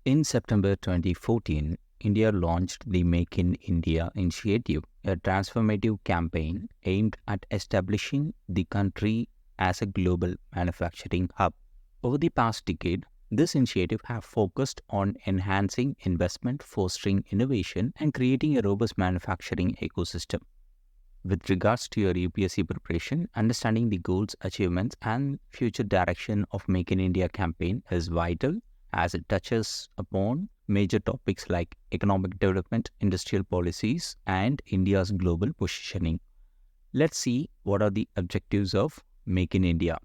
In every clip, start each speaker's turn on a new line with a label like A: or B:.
A: In September 2014, India launched the Make in India initiative, a transformative campaign aimed at establishing the country as a global manufacturing hub. Over the past decade, this initiative has focused on enhancing investment, fostering innovation, and creating a robust manufacturing ecosystem. With regards to your UPSC preparation, understanding the goals, achievements, and future direction of Make in India campaign is vital as it touches upon major topics like economic development, industrial policies, and India's global positioning. Let's see what are the objectives of Make in India.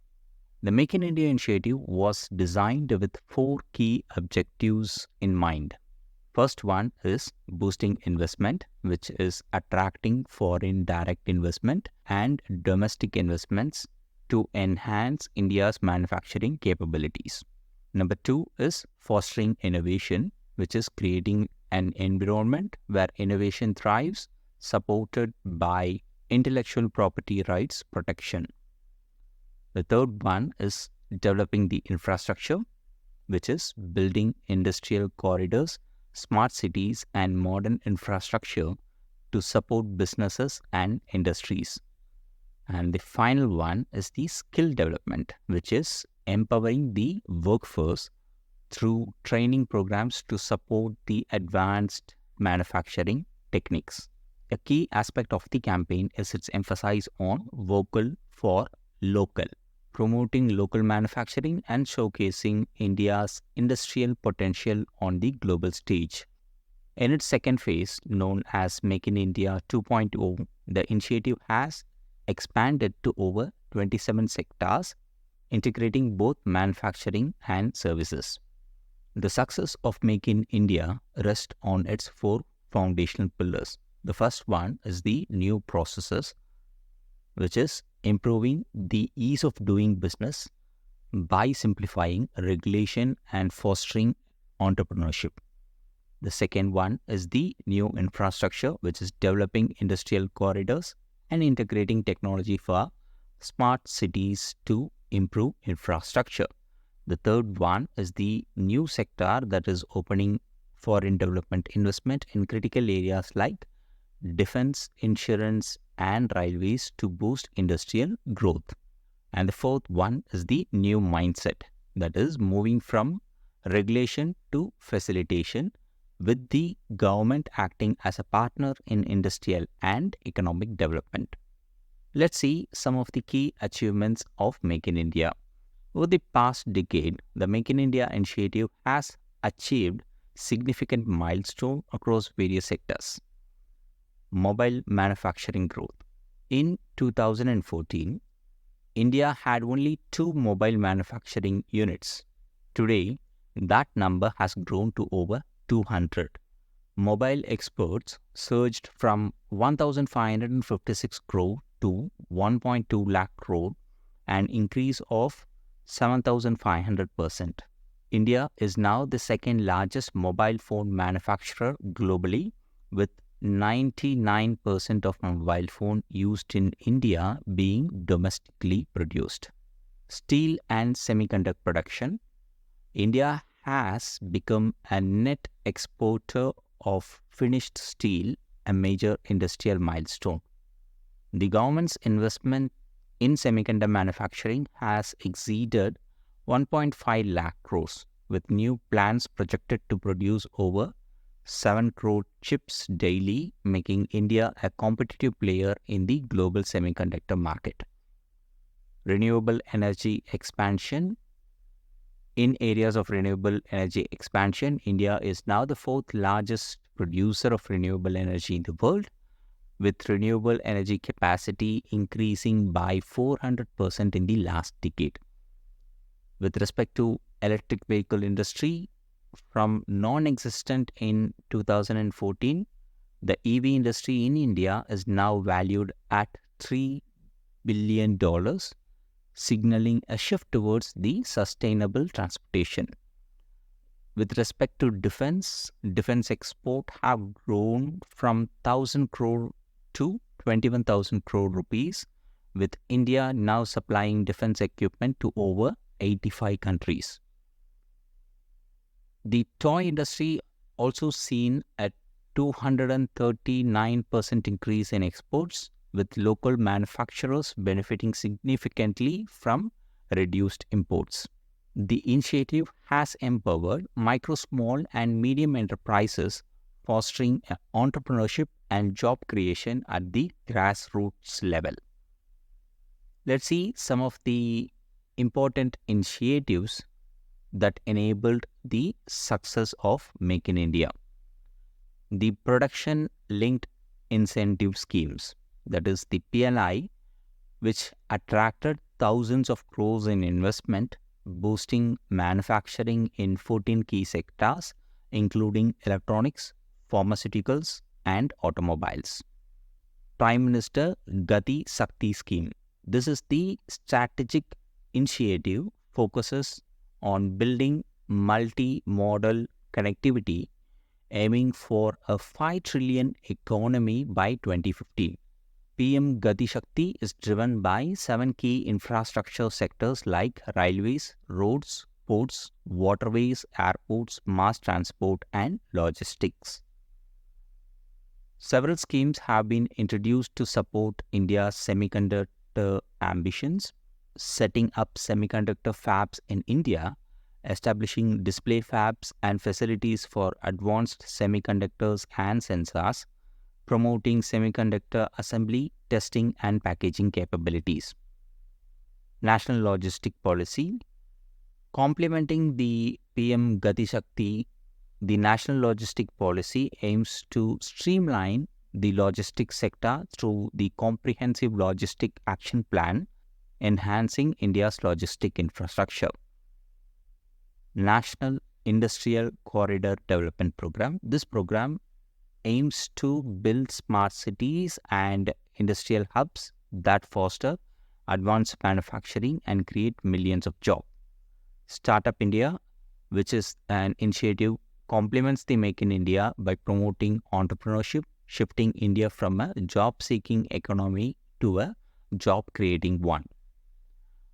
A: The Make in India initiative was designed with four key objectives in mind. First one is boosting investment, which is attracting foreign direct investment and domestic investments to enhance India's manufacturing capabilities. Number two is fostering innovation, which is creating an environment where innovation thrives, supported by intellectual property rights protection. The third one is developing the infrastructure, which is building industrial corridors, smart cities, and modern infrastructure to support businesses and industries. And the final one is the skill development, which is empowering the workforce through training programs to support the advanced manufacturing techniques. A key aspect of the campaign is its emphasis on vocal for local, promoting local manufacturing and showcasing India's industrial potential on the global stage. In its second phase, known as Make in India 2.0, the initiative has expanded to over 27 sectors, integrating both manufacturing and services. The success of Make in India rests on its four foundational pillars. The first one is the new processes, which is improving the ease of doing business by simplifying regulation and fostering entrepreneurship. The second one is the new infrastructure, which is developing industrial corridors and integrating technology for smart cities to improve infrastructure. The third one is the new sector that is opening foreign development investment in critical areas like defense, insurance, and railways to boost industrial growth. And the fourth one is the new mindset, that is moving from regulation to facilitation, with the government acting as a partner in industrial and economic development. Let's see some of the key achievements of Make in India. Over the past decade, the Make in India initiative has achieved significant milestones across various sectors. Mobile manufacturing growth. In 2014, India had only 2 mobile manufacturing units. Today, that number has grown to over 200. Mobile exports surged from 1,556 crore to 1.2 lakh crore, an increase of 7,500%. India is now the second largest mobile phone manufacturer globally, with 99% of mobile phone used in India being domestically produced. Steel and semiconductor production. India has become a net exporter of finished steel, a major industrial milestone. The government's investment in semiconductor manufacturing has exceeded 1.5 lakh crores, with new plants projected to produce over 7 crore chips daily, making India a competitive player in the global semiconductor market. Renewable energy expansion. In areas of renewable energy expansion, India is now the fourth largest producer of renewable energy in the world, with renewable energy capacity increasing by 400% in the last decade. With respect to electric vehicle industry, from non-existent in 2014, the EV industry in India is now valued at $3 billion, signaling a shift towards the sustainable transportation. With respect to defense export have grown from 1,000 crore to 21,000 crore rupees, with India now supplying defense equipment to over 85 countries. The toy industry also seen a 239% increase in exports, with local manufacturers benefiting significantly from reduced imports. The initiative has empowered micro, small, and medium enterprises, fostering entrepreneurship and job creation at the grassroots level. Let's see some of the important initiatives that enabled the success of Make in India. The production linked incentive schemes, that is the PLI, which attracted thousands of crores in investment, boosting manufacturing in 14 key sectors, including electronics, pharmaceuticals, and automobiles. Prime Minister GatiShakti scheme. This is the strategic initiative focuses on building multi-modal connectivity, aiming for a 5 trillion economy by 2050. PM GatiShakti is driven by 7 key infrastructure sectors like railways, roads, ports, waterways, airports, mass transport, and logistics. Several schemes have been introduced to support India's semiconductor ambitions, setting up semiconductor fabs in India, establishing display fabs and facilities for advanced semiconductors and sensors, promoting semiconductor assembly, testing, and packaging capabilities. National Logistic Policy. Complementing the PM GatiShakti, the National Logistic Policy aims to streamline the logistics sector through the Comprehensive Logistic Action Plan, enhancing India's logistic infrastructure. National Industrial Corridor Development Program. This program aims to build smart cities and industrial hubs that foster advanced manufacturing and create millions of jobs. Startup India, which is an initiative, complements the Make in India by promoting entrepreneurship, shifting India from a job-seeking economy to a job-creating one.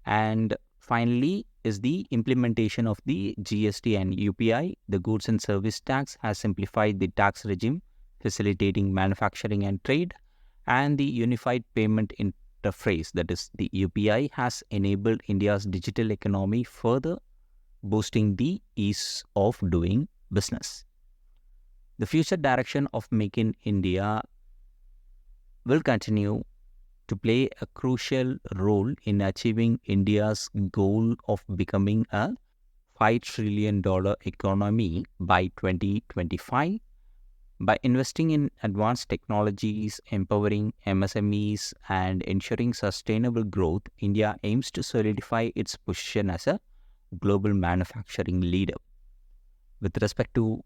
A: And finally is the implementation of the GST and UPI. The goods and service tax has simplified the tax regime, facilitating manufacturing and trade, and the unified payment interface, that is the UPI, has enabled India's digital economy, further boosting the ease of doing business. The future direction of Make in India will continue to play a crucial role in achieving India's goal of becoming a $5 trillion economy by 2025. By investing in advanced technologies, empowering MSMEs, and ensuring sustainable growth, India aims to solidify its position as a global manufacturing leader. With respect to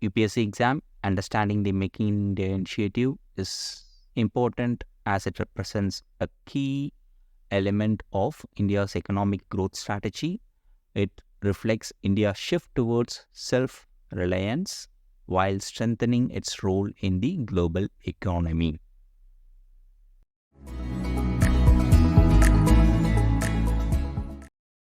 A: UPSC exam, understanding the Making India initiative is important as it represents a key element of India's economic growth strategy. It reflects India's shift towards self-reliance while strengthening its role in the global economy.